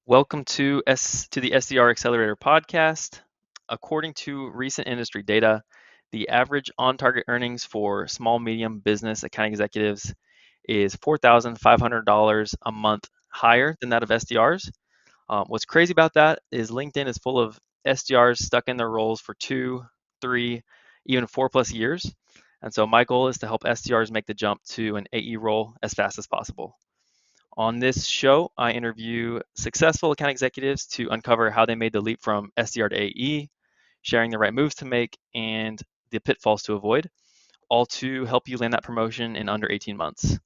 Welcome to the SDR Accelerator podcast. According to recent industry data, the average on-target earnings for small medium business account executives is $4,500 a month higher than that of SDRs. What's crazy about that is LinkedIn is full of SDRs stuck in their roles for 2, 3, even 4+ years. And so my goal is to help SDRs make the jump to an AE role as fast as possible. On this show, I interview successful account executives to uncover how they made the leap from SDR to AE, sharing the right moves to make, and the pitfalls to avoid, all to help you land that promotion in under 18 months.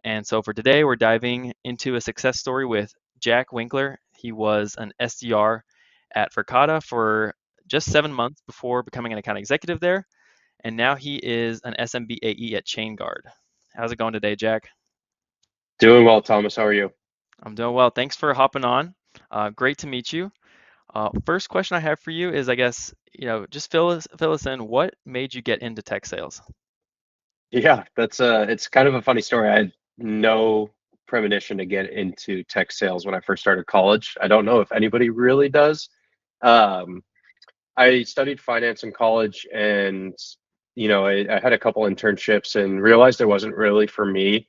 And so for today, we're diving into a success story with Jack Winkler. He was an SDR at Verkada for just 7 months before becoming an account executive there. And now he is an SMB AE at Chainguard. How's it going today, Jack? Doing well, Thomas. How are you? I'm doing well. Thanks for hopping on. Great to meet you. First question I have for you is, I guess, just fill us in. What made you get into tech sales? Yeah, it's kind of a funny story. I had no premonition to get into tech sales when I first started college. I don't know if anybody really does. Um, I studied finance in college, and I had a couple internships and realized it wasn't really for me.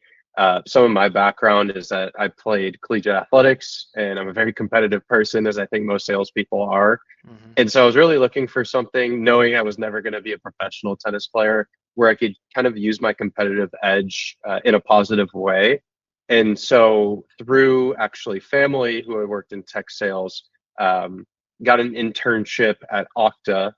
Some of my background is that I played collegiate athletics, and I'm a very competitive person, as I think most salespeople are. Hmm. And so I was really looking for something, knowing I was never going to be a professional tennis player, where I could kind of use my competitive edge in a positive way. And so through actually family who had worked in tech sales, um, got an internship at Okta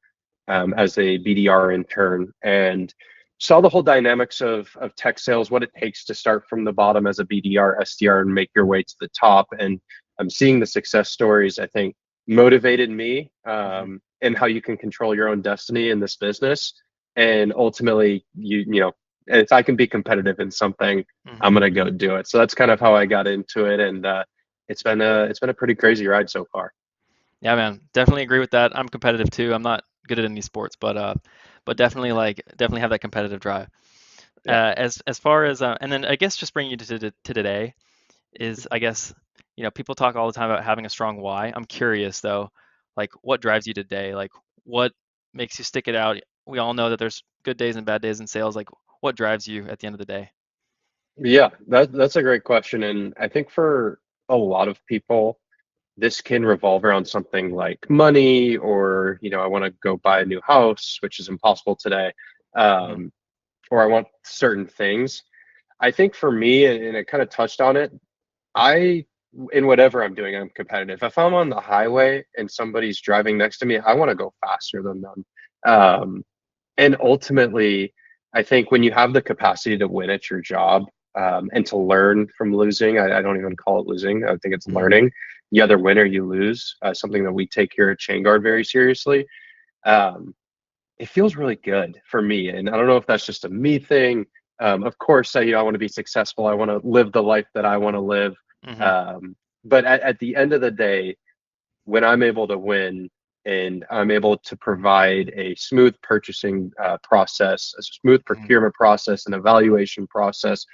as a BDR intern, and saw the whole dynamics of tech sales, what it takes to start from the bottom as a BDR, SDR, and make your way to the top. And I'm seeing the success stories, I think, motivated me Hmm. and how you can control your own destiny in this business. And ultimately, if I can be competitive in something, I'm Hmm. gonna go do it. So that's kind of how I got into it, and it's been a pretty crazy ride so far. Yeah, man, definitely agree with that. I'm competitive too. I'm not good at any sports, but definitely have that competitive drive. Yeah. As far as and then I guess just bringing you to today is, I guess, people talk all the time about having a strong why. I'm curious though, like what drives you today? Like what makes you stick it out? We all know that there's good days and bad days in sales. Like what drives you at the end of the day? Yeah, that's a great question. And I think for a lot of people, this can revolve around something like money, or, I want to go buy a new house, which is impossible today. Hmm. Um, or I want certain things. I think for me, and it kind of touched on it, I, in whatever I'm doing, I'm competitive. If I'm on the highway and somebody's driving next to me, I want to go faster than them. Um, and ultimately, I think when you have the capacity to win at your job, and to learn from losing, I don't even call it losing. I think it's Hmm. learning. You either win or you lose. Something that we take here at Chainguard very seriously. Um, it feels really good for me, and I don't know if that's just a me thing. Of course, I want to be successful. I want to live the life that I want to live. Hmm. But at the end of the day, when I'm able to win and I'm able to provide a smooth purchasing process, a smooth Hmm. procurement process, an evaluation process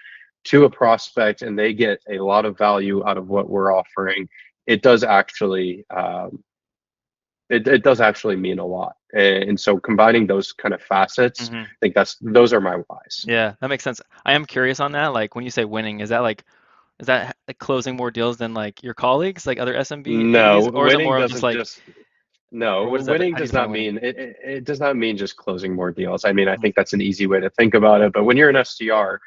to a prospect, and they get a lot of value out of what we're offering, it does actually it does actually mean a lot. And so combining those kind of facets, Hmm. I think those are my whys. Yeah, that makes sense. I am curious on that. Like when you say winning, is that like closing more deals than like your colleagues, like other SMB No, AEs, or is it winning more of just doesn't like, just No, or what is that? winning How do you does define not winning? mean it does not mean just closing more deals. I mean, I Hmm. think that's an easy way to think about it. But when you're an SDR,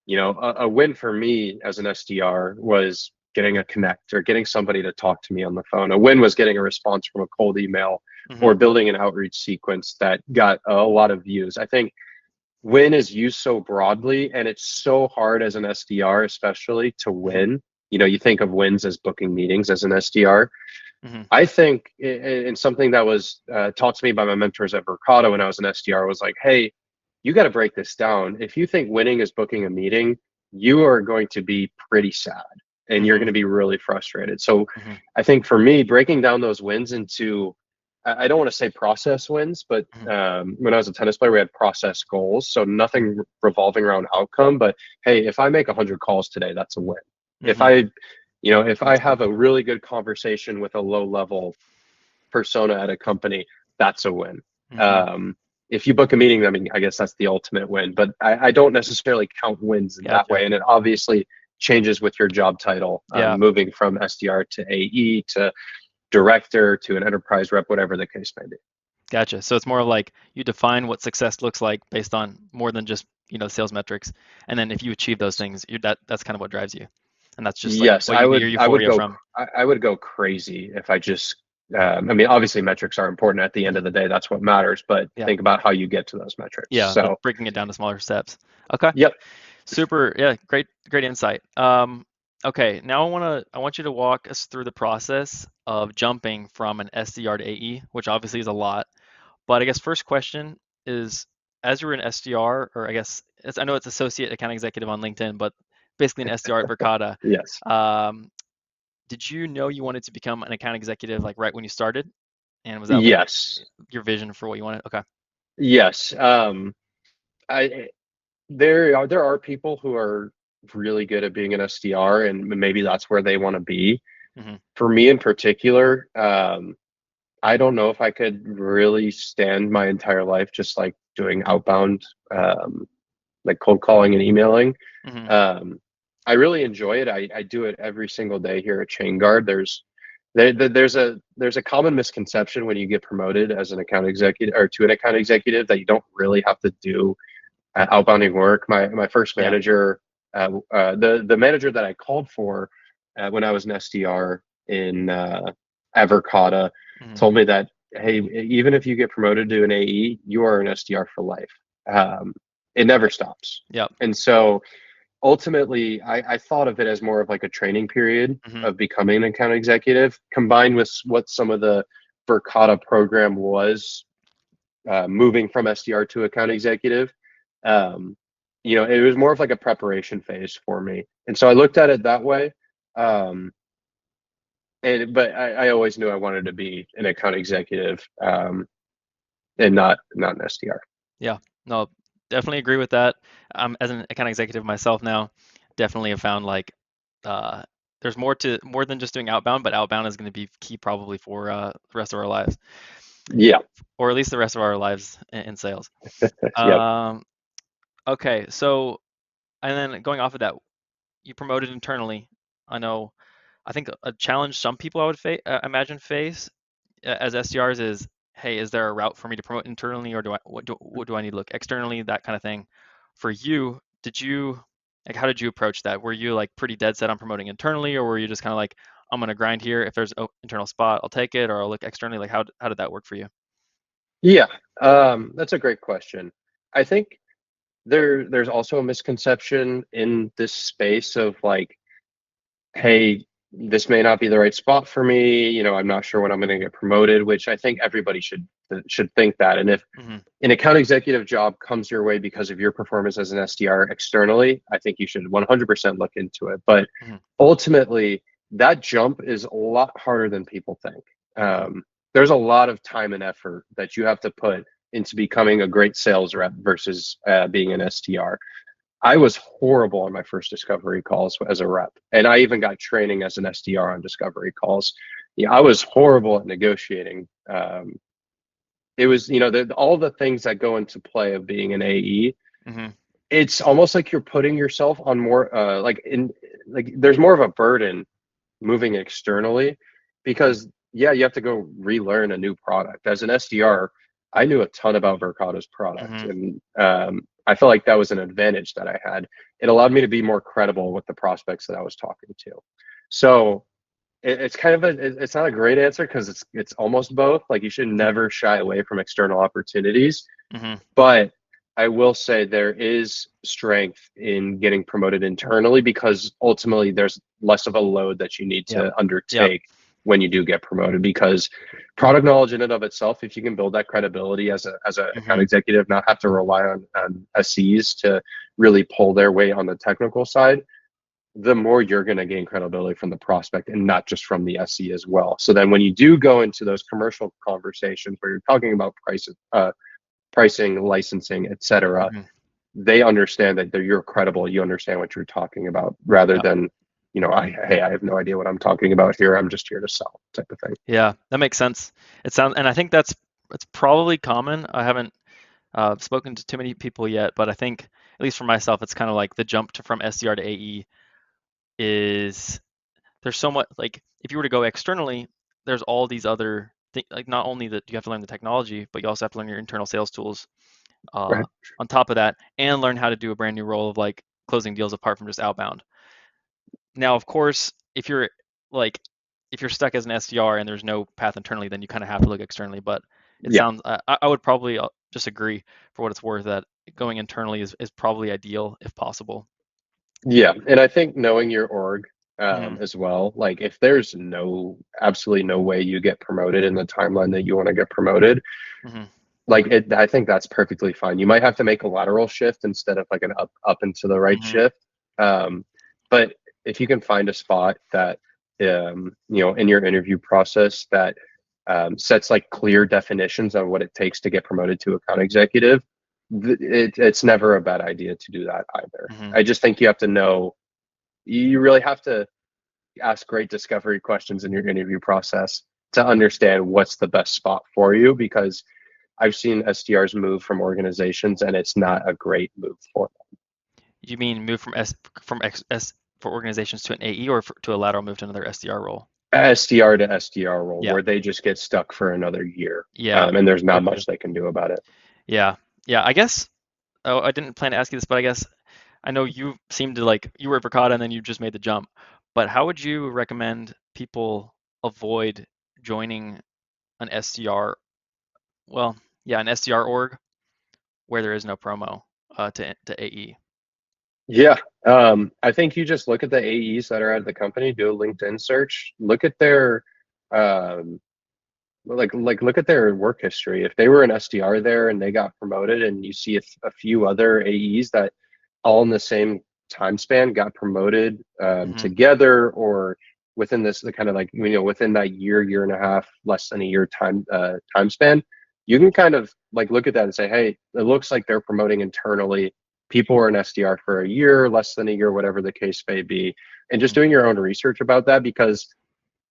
a win for me as an SDR was getting a connect or getting somebody to talk to me on the phone. A win was getting a response from a cold email Hmm. or building an outreach sequence that got a lot of views. I think win is used so broadly, and it's so hard as an SDR, especially to Hmm. win. You think of wins as booking meetings as an SDR. Hmm. I think, and something that was taught to me by my mentors at Verkada when I was an SDR was like, hey, you got to break this down. If you think winning is booking a meeting, you are going to be pretty sad and you're going Hmm. to be really frustrated. So Hmm. I think for me, breaking down those wins into, I don't want to say process wins, but Hmm. when I was a tennis player, we had process goals. So Hmm. nothing revolving around outcome. But hey, if I make 100 calls today, that's a win. If Hmm. I If I have a really good conversation with a low level persona at a company, that's a win. If you book a meeting, I mean, I guess that's the ultimate win, but I don't necessarily count wins in that way. And it obviously changes with your job title, moving from SDR to AE to director to an enterprise rep, whatever the case may be. Gotcha. So it's more like you define what success looks like based on more than just, sales metrics. And then if you achieve those things, that's kind of what drives you. And that's just like Yes, what you get your euphoria from. I would go crazy if I just, I mean, obviously metrics are important at the end of the day. That's what matters. But think about how you get to those metrics. Yeah, so breaking it down to smaller steps. Okay. Yep. Super. Yeah, great insight. Okay, now I want you to walk us through the process of jumping from an SDR to AE, which obviously is a lot. But I guess first question is, as you were an SDR, or I know it's associate account executive on LinkedIn, but basically an SDR at Verkada. Yes. Did you know you wanted to become an account executive like right when you started? And was that yes your vision for what you wanted? Okay. Yes. There are people who are really good at being an SDR, and maybe that's where they want to be. For me in particular, I don't know if I could really stand my entire life just like doing outbound, like cold calling and emailing. I really enjoy it. I do it every single day here at Chainguard. There's a common misconception when you get promoted as an account executive or to an account executive that you don't really have to do outbounding work. My first manager, the manager that I called for when I was an SDR in at Verkada, told me that, hey, even if you get promoted to an AE, you are an SDR for life. It never stops. Yep. And so ultimately, I thought of it as more of like a training period of becoming an account executive, combined with what some of the Verkada program was, moving from SDR to account executive. It was more of like a preparation phase for me. And so I looked at it that way. But I always knew I wanted to be an account executive, and not an SDR. Yeah, no, definitely agree with that. As an account executive myself now, definitely have found like there's more than just doing outbound, but outbound is going to be key probably for the rest of our lives. Yeah. Or at least the rest of our lives in sales. Yep. Okay, so and then going off of that, you promoted internally. I think a challenge some people I would imagine face as SDRs is, hey, is there a route for me to promote internally, or what do I need to look externally, that kind of thing. For you, how did you approach that? Were you like pretty dead set on promoting internally, or were you just kind of like, I'm gonna grind here, if there's an internal spot, I'll take it, or I'll look externally? Like how did that work for you? Yeah, that's a great question. I think there's also a misconception in this space of like, hey, this may not be the right spot for me. I'm not sure when I'm going to get promoted, which I think everybody should think that. And if an account executive job comes your way because of your performance as an SDR externally, I think you should 100% look into it. But ultimately, that jump is a lot harder than people think. There's a lot of time and effort that you have to put into becoming a great sales rep versus being an SDR. I was horrible on my first discovery calls as a rep, and I even got training as an SDR on discovery calls. I was horrible at negotiating. It was, all the things that go into play of being an AE. It's almost like you're putting yourself on more, there's more of a burden moving externally, because you have to go relearn a new product. As an SDR, I knew a ton about Verkada's product, and I felt like that was an advantage that I had. It allowed me to be more credible with the prospects that I was talking to. So it's kind of it's not a great answer, because it's almost both. Like, you should never shy away from external opportunities. But I will say there is strength in getting promoted internally, because ultimately there's less of a load that you need to undertake when you do get promoted, because product knowledge in and of itself, if you can build that credibility as a account executive, not have to rely on SEs to really pull their weight on the technical side, the more you're going to gain credibility from the prospect, and not just from the SE as well. So then when you do go into those commercial conversations where you're talking about pricing, licensing, etc., they understand that you're credible, you understand what you're talking about, rather than hey, I have no idea what I'm talking about here. I'm just here to sell type of thing. Yeah, that makes sense. It sounds, and I think that's probably common. I haven't spoken to too many people yet, but I think at least for myself, it's kind of like the jump from SDR to AE is there's so much like if you were to go externally, there's all these other things like not only that you have to learn the technology, but you also have to learn your internal sales tools uh, Right. on top of that, and learn how to do a brand new role of like closing deals apart from just outbound. Now, of course, like if you're stuck as an SDR and there's no path internally, then you kind of have to look externally. But it Yeah. sounds I would probably just agree for what it's worth that going internally is probably ideal if possible. Yeah. And I think knowing your org Hmm. as well, like if there's absolutely no way you get promoted in the timeline that you want to get promoted, Hmm. I think that's perfectly fine. You might have to make a lateral shift instead of like an up and to the right Hmm. shift. But if you can find a spot that in your interview process that sets like clear definitions on what it takes to get promoted to account executive, it's never a bad idea to do that either. Hmm. I just think you have to know, you really have to ask great discovery questions in your interview process to understand what's the best spot for you, because I've seen SDRs move from organizations and it's not a great move for You mean move from S for organizations to an AE or to a lateral move to another SDR role? them. SDR to SDR role Yeah, where they just get stuck for another year, yeah, and there's not okay, much they can do about it. yeah, yeah. I guess. Oh, I didn't plan to ask you this, but I guess I know you seem to like you were at Verkada and then you just made the jump. But how would you recommend people avoid joining an SDR? Well, yeah, an SDR org where there is no promo to AE. Yeah, I think you just look at the AEs that are at the company, do a LinkedIn search, look at their um, look at their work history. If they were an SDR there and they got promoted, and you see a few other AEs that all in the same time span got promoted Hmm. together, or within this the kind of like within that year and a half, less than a year time span, you can kind of like look at that and say, hey, it looks like they're promoting internally. People are an SDR for a year, less than a year, whatever the case may be, and just Hmm. doing your own research about that, because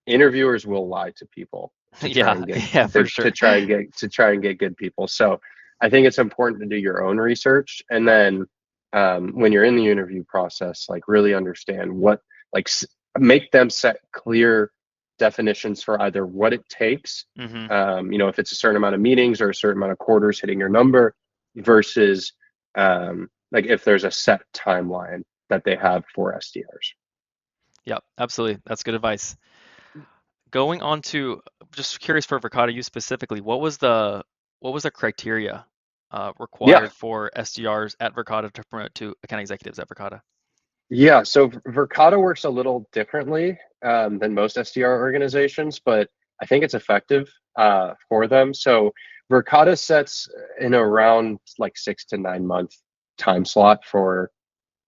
interviewers will lie to people to try Yeah, and get yeah, for sure. good people. So I think it's important to do your own research, and then when you're in the interview process, like really understand what like make them set clear definitions for either what it takes, Hmm. if it's a certain amount of meetings or a certain amount of quarters hitting your number, versus like if there's a set timeline that they have for SDRs. Yep, absolutely. That's good advice. Going on to just curious for Verkada, you specifically, what was the criteria Yeah. required for SDRs at Verkada to promote to account executives at Verkada? Yeah, so Verkada works a little differently than most SDR organizations, but I think it's effective for them. So Verkada sets in around like 6 to 9 month time slot for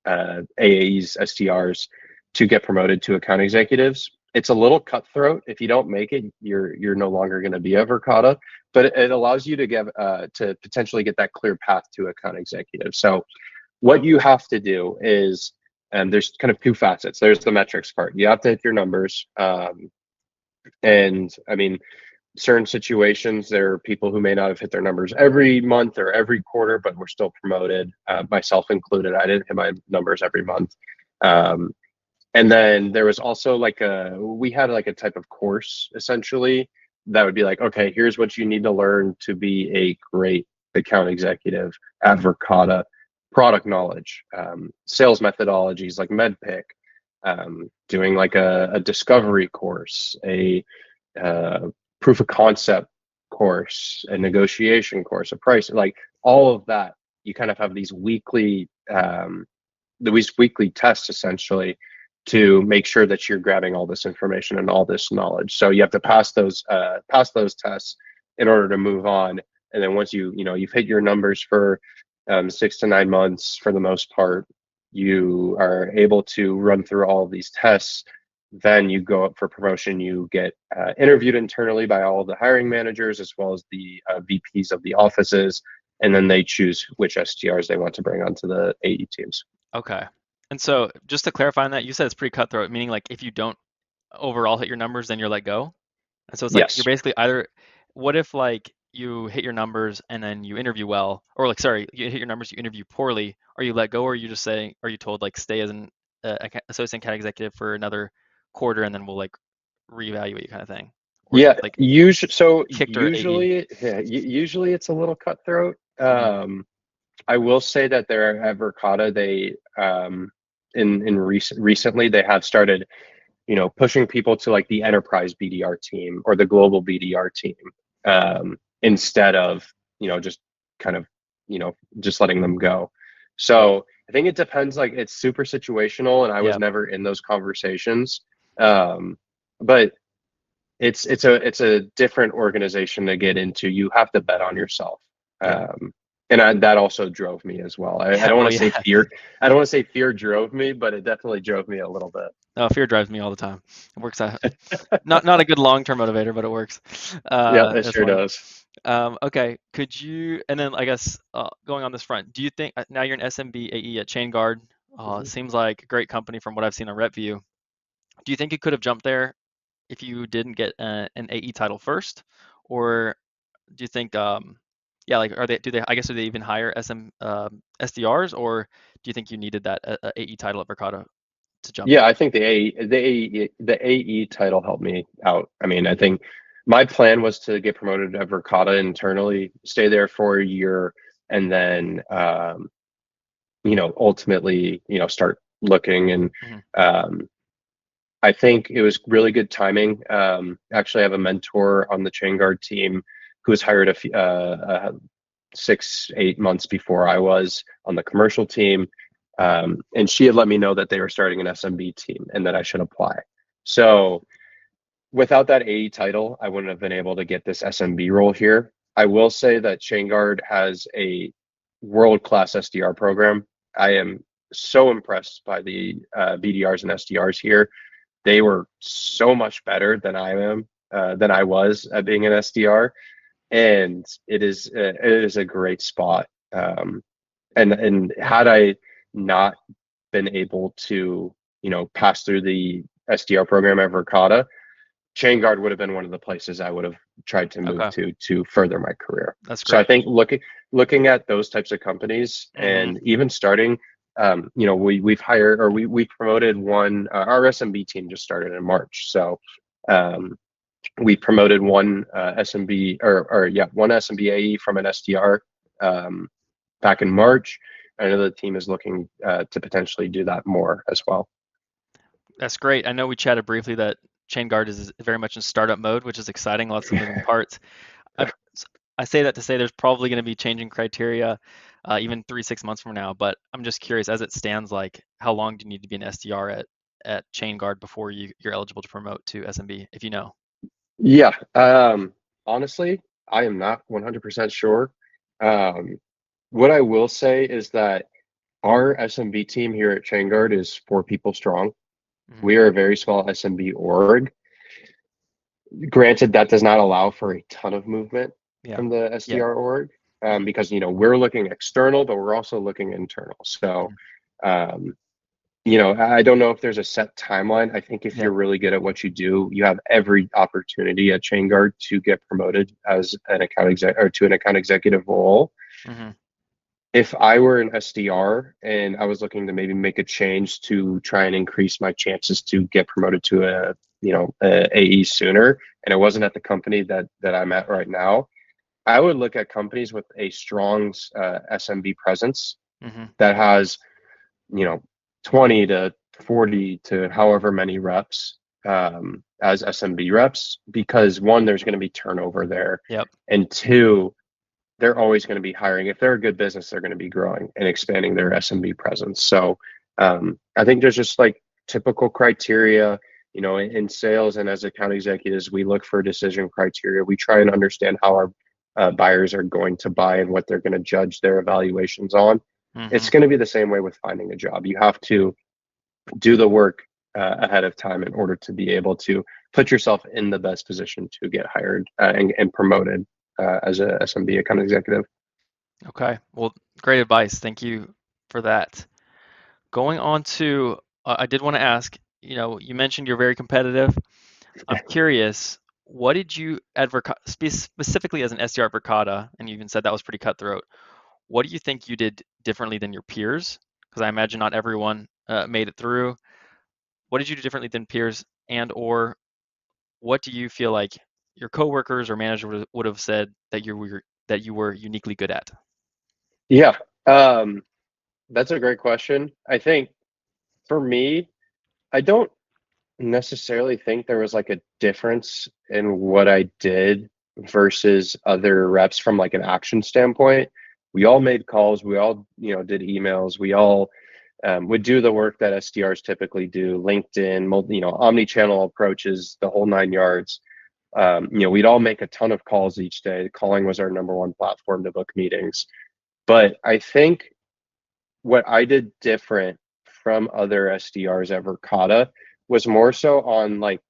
AAs, SDRs to get promoted to account executives. It's a little cutthroat. If you don't make it, you're no longer going to be a Verkada, but it allows you to to potentially get that clear path to account executive. So what you have to do is, and there's kind of two facets. There's the metrics part. You have to hit your numbers. And I mean, certain situations, there are people who may not have hit their numbers every month or every quarter, but were still promoted, myself included. I didn't hit my numbers every month. Um, and then there was also we had like a type of course essentially that would be like, okay, here's what you need to learn to be a great account executive at Verkada: product knowledge, sales methodologies like MedPick, doing like a discovery course, a proof of concept course, a negotiation course, a price, like all of that. You kind of have these weekly tests essentially to make sure that you're grabbing all this information and all this knowledge. So you have to pass those tests in order to move on. And then once you've hit your numbers for 6 to 9 months for the most part, you are able to run through all of these tests. Then you go up for promotion. You get interviewed internally by all of the hiring managers as well as the VPs of the offices, and then they choose which SDRs they want to bring onto the AE teams. Okay. And so just to clarify on that, you said it's pretty cutthroat, meaning like if you don't overall hit your numbers, then you're let go. And so it's like you're Yes. basically either, what if like you hit your numbers and then you interview well, or like sorry, you hit your numbers, you interview poorly, are you let go, or are you just saying, are you told like stay as an associate account executive for another quarter and then we'll like reevaluate you kind of thing, or is it Yeah. like kicked or AE? Usually it's a little cutthroat. Hmm. I will say that there at Verkada, they recently they have started, pushing people to like the enterprise BDR team or the global BDR team, instead of, just kind of, just letting them go. So I think it depends, like it's super situational, and I was Yeah. never in those conversations. But it's a different organization to get into. You have to bet on yourself. Yeah. That also drove me as well. I Yeah. don't want Well, to say yeah. fear. I don't want to say fear drove me, but it definitely drove me a little bit. No, fear drives me all the time. It works out. Not a good long-term motivator, but it works. Yeah, it That's sure funny. does. Okay, could you, and then I guess going on this front, do you think now you're an SMB AE at Chainguard? It Mhm. seems like a great company from what I've seen on RepView. Do you think you could have jumped there if you didn't get an AE title first, or do you think, yeah, like I guess do they even hire SDRs, or do you think you needed that AE title at Verkada to jump Yeah, in? I think the AE title helped me out. I mean, I think my plan was to get promoted to Verkada internally, stay there for a year, and then ultimately, start looking. And Hmm. um, I think it was really good timing. Actually, I have a mentor on the Chainguard team who was hired 6, 8 months before I was on the commercial team. And she had let me know that they were starting an SMB team and that I should apply. So without that AE title, I wouldn't have been able to get this SMB role here. I will say that Chainguard has a world-class SDR program. I am so impressed by the BDRs and SDRs here. They were so much better than I was at being an SDR, and it is a great spot. And had I not been able to, pass through the SDR program at Verkada, Chainguard would have been one of the places I would have tried to move Okay, to further my career. that's So I great. think looking at those types of companies, Hmm. and even starting, we've hired, or we promoted one. Our SMB team just started in March, so um, we promoted one SMB, or yeah, one SMB AE from an SDR, um, back in March. I know the team is looking to potentially do that more as well. That's great. I know we chatted briefly that Chainguard is very much in startup mode, which is exciting. Lots of moving parts. I've, I say that to say there's probably going to be changing criteria, even 3, 6 months from now. But I'm just curious, as it stands, like how long do you need to be an SDR at Chainguard before you're eligible to promote to SMB, if you know? Yeah, honestly, I am not 100% sure. Um, what I will say is that our SMB team here at Chainguard is 4 people strong. Hmm. We are a very small SMB org. Granted, that does not allow for a ton of movement Yeah. from the Yeah. SDR org, Hmm. because we're looking external, but we're also looking internal. So, Hmm. um, I don't know if there's a set timeline. I think if Yeah. you're really good at what you do, you have every opportunity at Chainguard to get promoted as an account exec, or to an account executive role. Hmm. If I were an SDR and I was looking to maybe make a change to try and increase my chances to get promoted to a AE sooner, and it wasn't at the company that I'm at right now, I would look at companies with a strong SMB presence Hmm. that has, you know 20 to 40 to however many reps, as SMB reps, because one, there's going to be turnover there, Yep. and two, they're always going to be hiring. If they're a good business, they're going to be growing and expanding their SMB presence. So I think there's just like typical criteria, in sales and as account executives, we look for decision criteria. We try and understand how our buyers are going to buy and what they're going to judge their evaluations on. Hmm. It's going to be the same way with finding a job. You have to do the work ahead of time in order to be able to put yourself in the best position to get hired and promoted as a SMB account executive. Okay. Well, great advice. Thank you for that. Going on to, I did want to ask, you mentioned you're very competitive. I'm curious, what did you at specifically as an SDR at Verkada, and you even said that was pretty cutthroat. What do you think you did differently than your peers? Because I imagine not everyone made it through. What did you do differently than peers, and or what do you feel like your coworkers or manager would have said that you were uniquely good at? Yeah, um, that's a great question. I think for me, I don't necessarily think there was like a difference in what I did versus other reps from like an action standpoint. We all made calls, we all, did emails, we all would do the work that SDRs typically do, LinkedIn, omni-channel approaches, the whole 9 yards. We'd all make a ton of calls each day. Calling was our number one platform to book meetings. But I think what I did different from other SDRs at Verkada was more so on like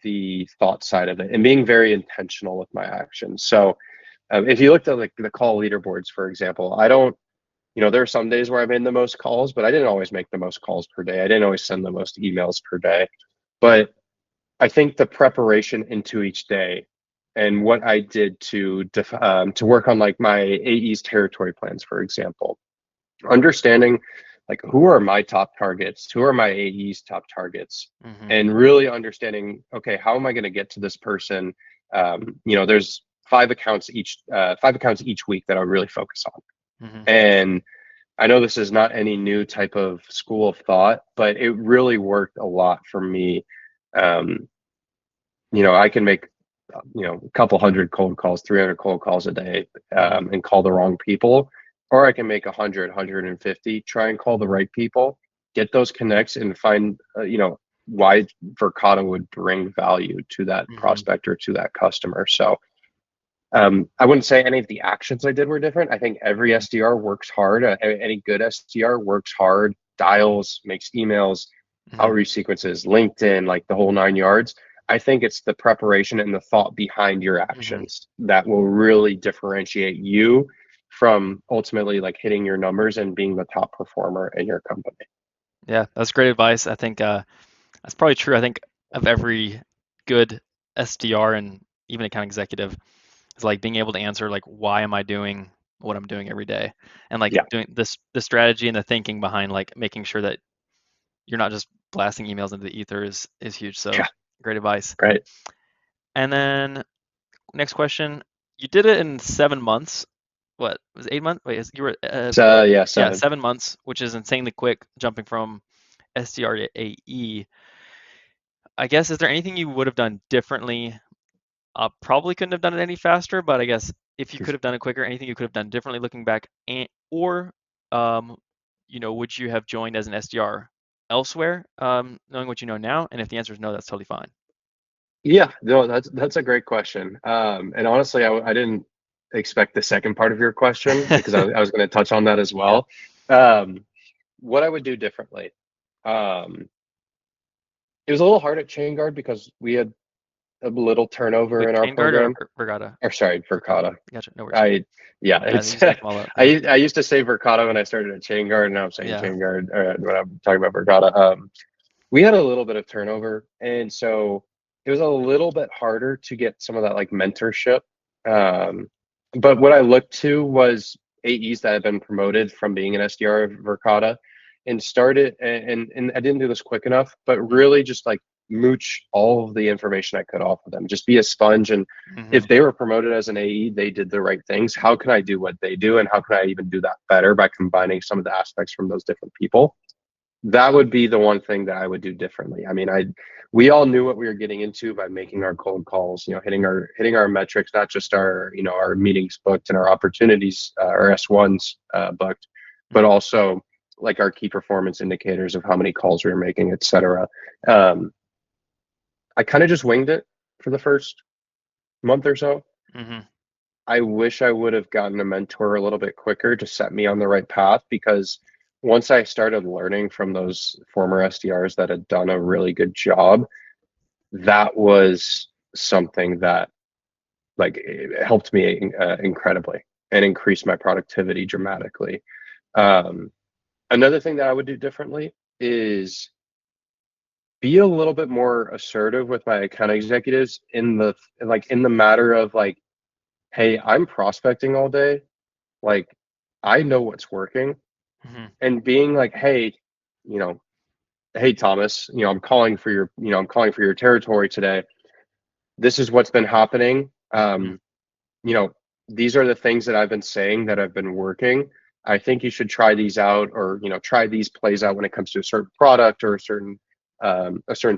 the thought side of it and being very intentional with my actions. So if you looked at like the call leaderboards, for example, I don't, there are some days where I made the most calls, but I didn't always make the most calls per day. I didn't always send the most emails per day. But I think the preparation into each day and what I did to work on like my AE's territory plans, for example, understanding like who are my top targets, who are my AE's top targets, Mm-hmm. and really understanding, okay, how am I going to get to this person? There's 5 accounts each week that I really focus on. Mm-hmm. And I know this is not any new type of school of thought, but it really worked a lot for me. Um, I can make, a couple hundred cold calls, 300 cold calls a day, and call the wrong people, or I can make 100, 150, try and call the right people, get those connects, and find, why Verkada would bring value to that Mm-hmm. prospect or to that customer. So I wouldn't say any of the actions I did were different. I think every SDR works hard. Any good SDR works hard, dials, makes emails, Mm-hmm. outreach sequences, LinkedIn, like the whole 9 yards. I think it's the preparation and the thought behind your Mm-hmm. actions that will really differentiate you from ultimately like hitting your numbers and being the top performer in your company. Yeah, that's great advice. I think that's probably true. I think of every good SDR and even account executive is like being able to answer like why am I doing what I'm doing every day, and like Yeah. doing this the strategy and the thinking behind like making sure that you're not just blasting emails into the ether is huge. So Yeah. great advice. Right. And then next question, you did it in 7 months. What was it, 8 months? Wait, you were So yeah, yeah, 7. 7 months, which is insanely quick, jumping from SDR to AE. I guess, is there anything you would have done differently? Probably couldn't have done it any faster, but I guess if you could have done it quicker, anything you could have done differently looking back, or um, would you have joined as an SDR elsewhere, knowing what you know now? And if the answer is no, that's totally fine. Yeah, no, that's a great question. And honestly, I didn't expect the second part of your question because I was going to touch on that as Yeah. well. Um, what I would do differently. Um, it was a little hard at Chainguard because we had a little turnover Wait, in our Chainguard or program. Vergata? Or sorry, Verkada. Gotcha. No worries. I yeah, Yeah, they it's used to make them all up. Yeah. I used to say Verkada when I started at Chainguard, and now I'm saying Yeah. Chainguard when I'm talking about Verkada. We had a little bit of turnover, and so it was a little bit harder to get some of that like mentorship. Um, but what I looked to was AEs that had been promoted from being an SDR of Verkada and started, and I didn't do this quick enough, but really just like mooch all of the information I could off of them, just be a sponge. And Mm-hmm. if they were promoted as an AE, they did the right things. How can I do what they do? And how can I even do that better by combining some of the aspects from those different people? That would be the one thing that I would do differently. I mean, we all knew what we were getting into by making our cold calls, hitting our metrics, not just our meetings booked and our opportunities, our S1s booked, but Mm-hmm. also like our key performance indicators of how many calls we were making, et cetera. Um, I kind of just winged it for the first month or so. Mm-hmm. I wish I would have gotten a mentor a little bit quicker to set me on the right path, because once I started learning from those former SDRs that had done a really good job, that was something that like it helped me incredibly and increased my productivity dramatically. Um, Another thing that I would do differently is be a little bit more assertive with my account executives in the matter of like, hey, I'm prospecting all day. Like, I know what's working, Mm-hmm. and being like, hey, you know, hey Thomas, I'm calling for your territory today. This is what's been happening. Mm-hmm. You know, these are the things that I've been saying that have been working. I think you should try these out, or try these plays out when it comes to a certain product or a certain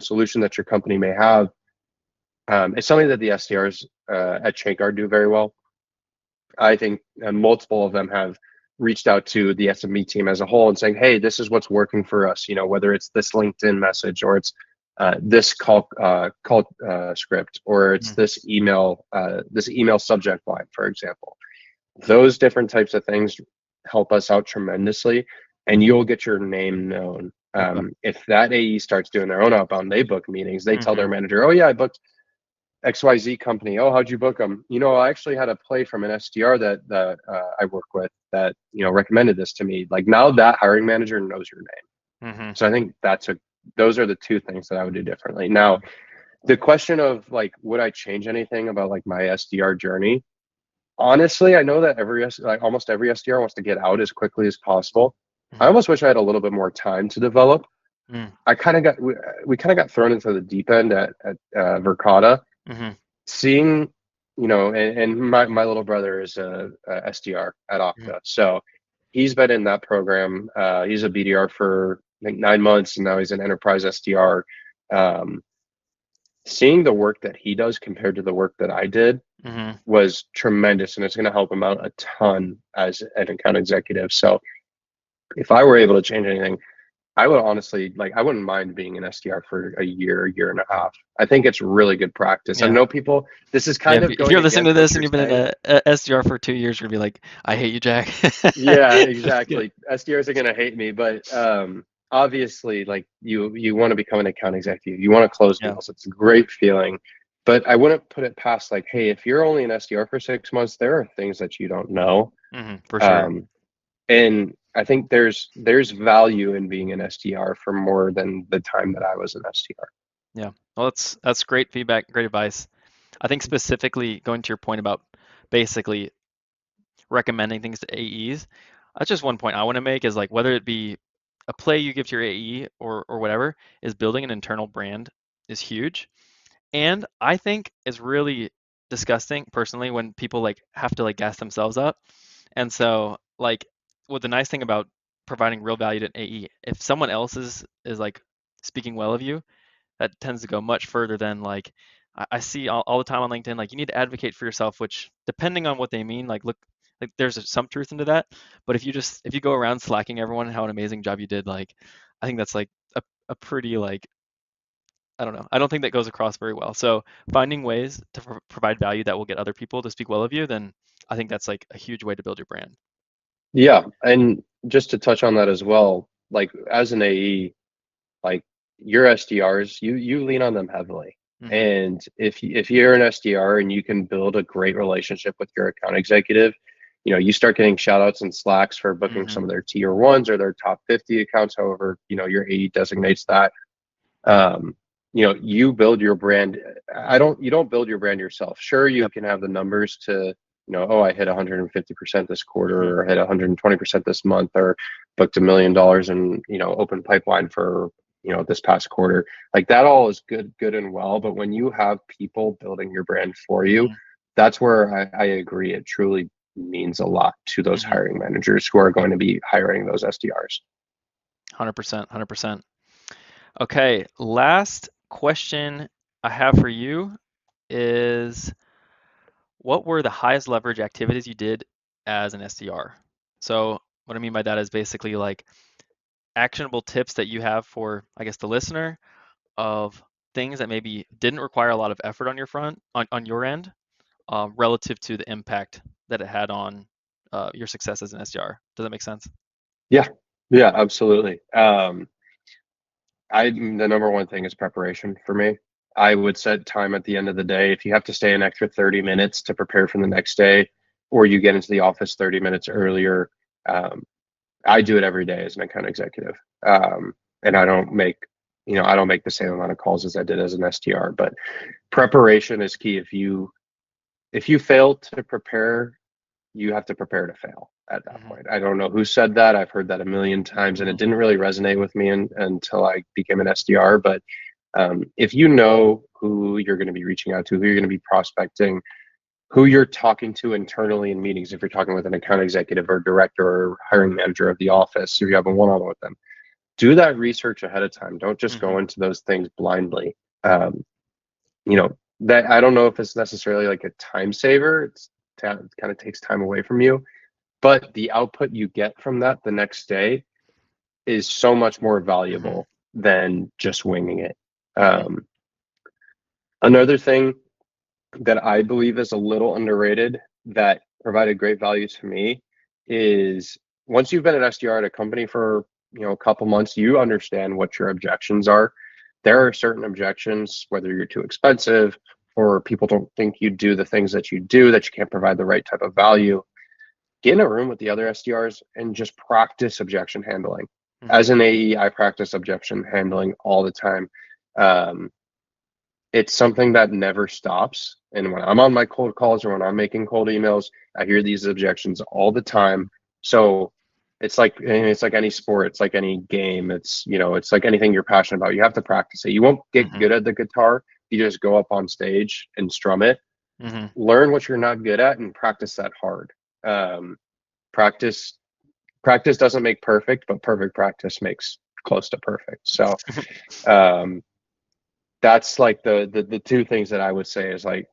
solution that your company may have. It's something that the SDRs at Chainguard do very well. I think multiple of them have reached out to the SMB team as a whole and saying, "Hey, this is what's working for us." Whether it's this LinkedIn message, or it's this call script, or it's this email subject line, for example. Those different types of things help us out tremendously, and you'll get your name known. Okay. If that AE starts doing their own outbound, they book meetings. They tell Mm-hmm. their manager, "Oh yeah, I booked XYZ company. Oh, how'd you book them?" I actually had a play from an SDR that I work with that recommended this to me. Like, now that hiring manager knows your name. Mm-hmm. So I think those are the two things that I would do differently. Now, the question of like, would I change anything about like my SDR journey? Honestly, I know that almost every SDR wants to get out as quickly as possible. I Mm-hmm. almost wish I had a little bit more time to develop. Mm-hmm. I kind of got we kind of got thrown into the deep end at Verkada, Mm-hmm. seeing, and my little brother is a SDR at Okta, so he's been in that program. He's a BDR for I think 9 months, and now he's an enterprise SDR. Um, Seeing the work that he does compared to the work that I did Mm-hmm. was tremendous, and it's going to help him out a ton as an account executive. So if I were able to change anything, I would honestly, like, I wouldn't mind being an SDR for a year and a half. I think it's really good practice. I Yeah. know people, this is Yeah. kind of If going you're listening to against what this and you're you've been in saying. a SDR for 2 years, you're gonna be like, I hate you, Jack. Yeah, Yeah. exactly. SDRs are going to hate me, but obviously, like, you want to become an account executive. You want to close Yeah. deals. It's a great feeling. But I wouldn't put it past, like, hey, if you're only an SDR for 6 months, there are things that you don't know. Mm-hmm. For sure. Um, and I think there's value in being an SDR for more than the time that I was an SDR. Yeah. Well, that's great feedback, great advice. I think specifically going to your point about basically recommending things to AEs, that's just one point I want to make is like whether it be a play you give to your AE or whatever, is building an internal brand is huge. And I think it's really disgusting personally when people like have to like gas themselves up. And so like what the nice thing about providing real value to an AE, if someone else is like speaking well of you, that tends to go much further than like I see all the time on LinkedIn, like you need to advocate for yourself, which depending on what they mean, like look, like there's some truth into that. But if you go around slacking everyone how an amazing job you did, like I think that's like a pretty like I don't know. I don't think that goes across very well. So finding ways to provide value that will get other people to speak well of you, then I think that's like a huge way to build your brand. Yeah, and just to touch on that as well, like, as an AE, like, your SDRs, you lean on them heavily. Hmm. And if you're an SDR and you can build a great relationship with your account executive, you start getting shout outs and slacks for booking Hmm. some of their tier ones or their top 50 accounts, however, your AE designates that. Um, you build your brand. You don't build your brand yourself. Sure, you Yep. can have the numbers to, oh, I hit 150% this Hmm. quarter, or hit 120% this month, or booked $1 million in, open pipeline for, this past quarter. Like, that all is good and well. But when you have people building your brand for you, Hmm. that's where I agree. It truly means a lot to those Hmm. hiring managers who are going to be hiring those SDRs. 100%. 100%. Okay. Last question I have for you is what were the highest leverage activities you did as an SDR? So what I mean by that is basically like actionable tips that you have for, I guess, the listener of things that maybe didn't require a lot of effort on your on your end, relative to the impact that it had on your success as an SDR. Does that make sense? Yeah, yeah, absolutely. The number one thing is preparation for me. I would set time at the end of the day. If you have to stay an extra 30 minutes to prepare for the next day, or you get into the office 30 minutes earlier, um, I do it every day as an account executive. And I don't make, I don't make the same amount of calls as I did as an SDR, but preparation is key. If you fail to prepare, you have to prepare to fail at that Mm-hmm. point. I don't know who said that. I've heard that a million times, and it didn't really resonate with me until I became an SDR. But if you know who you're going to be reaching out to, who you're going to be prospecting, who you're talking to internally in meetings, if you're talking with an account executive or director or hiring manager of the office, if you have a one-on-one with them, do that research ahead of time. Don't just Mm-hmm. go into those things blindly. That I don't know if it's necessarily like a time saver. It kind of takes time away from you, but the output you get from that the next day is so much more Mm-hmm. valuable than just winging it. Mm-hmm. Another thing that I believe is a little underrated that provided great value to me is once you've been an SDR at a company for a couple months, you understand what your objections are. There are certain objections, whether you're too expensive or people don't think you do the things that you do, that you can't provide the right type of value. Get in a room with the other SDRs and just practice objection handling. Mm-hmm. As an AE, I practice objection handling all the time. Um, it's something that never stops. And when I'm on my cold calls or when I'm making cold emails, I hear these objections all the time. So it's like any sport, it's like any game, it's like anything you're passionate about. You have to practice it. You won't get Mm-hmm. good at the guitar. You just go up on stage and strum it. Mm-hmm. Learn what you're not good at and practice that hard. Um, practice practice doesn't make perfect, but perfect practice makes close to perfect. So um, that's like the two things that I would say is like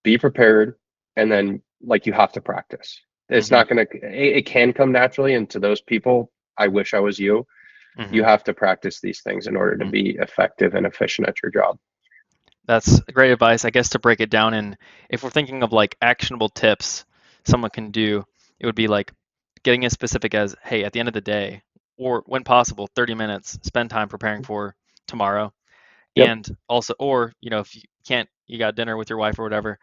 be prepared, and then like you have to practice. It's Mm-hmm. not gonna it can come naturally, and to those people, I wish I was you. Mm-hmm. You have to practice these things in order to Mm-hmm. be effective and efficient at your job. That's great advice. I guess to break it down, and if we're thinking of like actionable tips someone can do, it would be like getting as specific as, hey, at the end of the day, or when possible, 30 minutes, spend time preparing for tomorrow. Yep. And also, or, if you can't, you got dinner with your wife or whatever,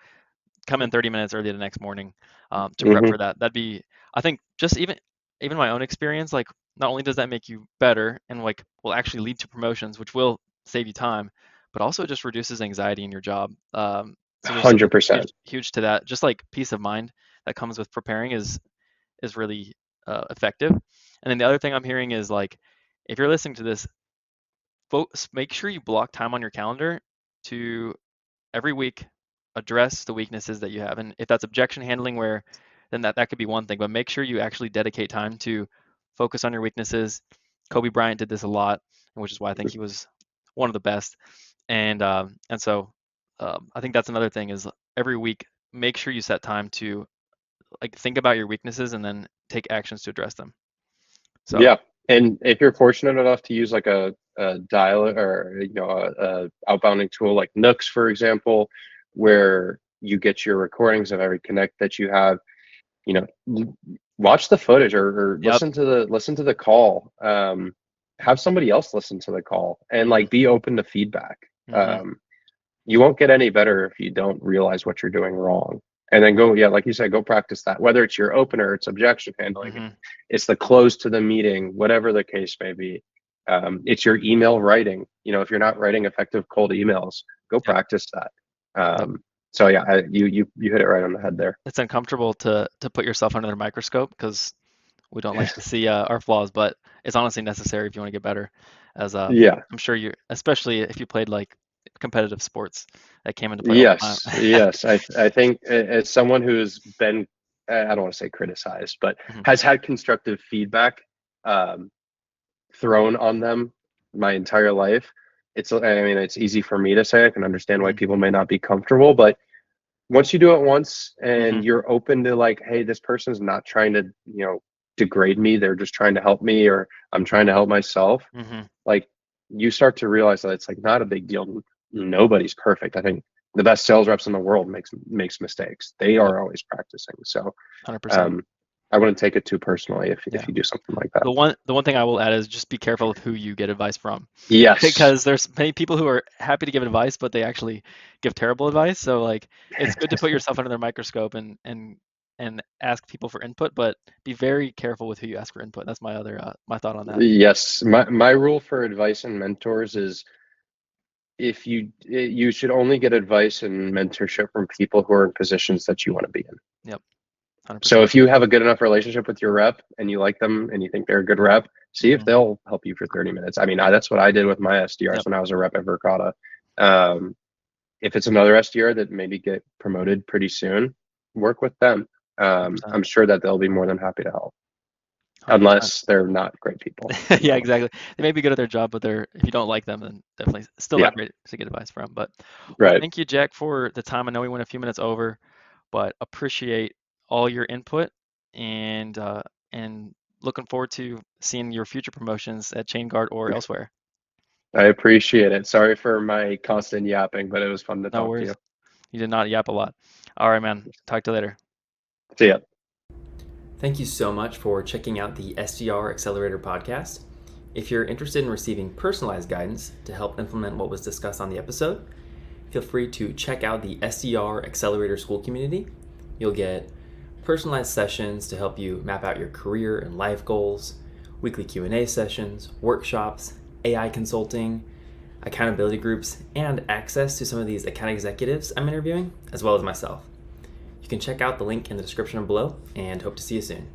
come in 30 minutes early the next morning to prep Hmm. for that. That'd be, I think, just even my own experience, like not only does that make you better and like will actually lead to promotions, which will save you time, but also it just reduces anxiety in your job. So there's something huge, 100%. huge to that. Just like peace of mind that comes with preparing is really effective. And then the other thing I'm hearing is like, if you're listening to this, make sure you block time on your calendar to every week address the weaknesses that you have. And if that's objection handling, where then that could be one thing, but make sure you actually dedicate time to focus on your weaknesses. Kobe Bryant did this a lot, which is why I think he was one of the best. And I think that's another thing is every week make sure you set time to like think about your weaknesses and then take actions to address them. So Yeah. And if you're fortunate enough to use like a dial or a outbounding tool like Nooks, for example, where you get your recordings of every connect that you have, you know, watch the footage or yep. listen to the call. Have somebody else listen to the call and Hmm. like be open to feedback. Hmm. Um, you won't get any better if you don't realize what you're doing wrong. And then go, yeah, like you said, go practice that. Whether it's your opener, it's objection handling, Hmm. it's the close to the meeting, whatever the case may be. It's your email writing. If you're not writing effective cold emails, go Yep. practice that. Yep. So yeah, you hit it right on the head there. It's uncomfortable to put yourself under the microscope because we don't like to see our flaws, but it's honestly necessary if you want to get better. As Yeah. I'm sure you, especially if you played like competitive sports, that came into play all the Yes. time. Yes. I think as someone who's been, I don't want to say criticized, but Mhm. has had constructive feedback um, thrown on them my entire life. It's easy for me to say. I can understand why Mhm. people may not be comfortable, but once you do it once and Mhm. you're open to like, hey, this person's not trying to, degrade me. They're just trying to help me, or I'm trying to help myself. Mhm. Like you start to realize that it's like not a big deal. Nobody's perfect. I think the best sales reps in the world makes mistakes. They Yep. are always practicing. So 100%. um, I wouldn't take it too personally if Yeah. you do something like that. The one thing I will add is just be careful of who you get advice from, Yes. because there's many people who are happy to give advice, but they actually give terrible advice. So like, it's good to put yourself under their microscope and and ask people for input, but be very careful with who you ask for input. That's my other my thought on that. Yes, my rule for advice and mentors is if you should only get advice and mentorship from people who are in positions that you want to be in. Yep, 100%. So if you have a good enough relationship with your rep and you like them and you think they're a good rep, see if they'll help you for 30 minutes. I mean, that's what I did with my SDRs when I was a rep at Verkada. If it's another SDR that maybe get promoted pretty soon, work with them. I'm sure that they'll be more than happy to help. 100%. Unless they're not great people. Yeah, exactly. They may be good at their job, but if you don't like them, then definitely still not great to get advice from. But thank you, Jack, for the time. I know we went a few minutes over, but appreciate all your input and looking forward to seeing your future promotions at Chainguard or elsewhere. I appreciate it. Sorry for my constant yapping, but it was fun to talk to you. You did not yap a lot. All right, man. Talk to you later. See ya. Thank you so much for checking out the SDR Accelerator podcast. If you're interested in receiving personalized guidance to help implement what was discussed on the episode, feel free to check out the SDR Accelerator School community. You'll get personalized sessions to help you map out your career and life goals, weekly Q&A sessions, workshops, AI consulting, accountability groups, and access to some of these account executives I'm interviewing, as well as myself. You can check out the link in the description below and hope to see you soon.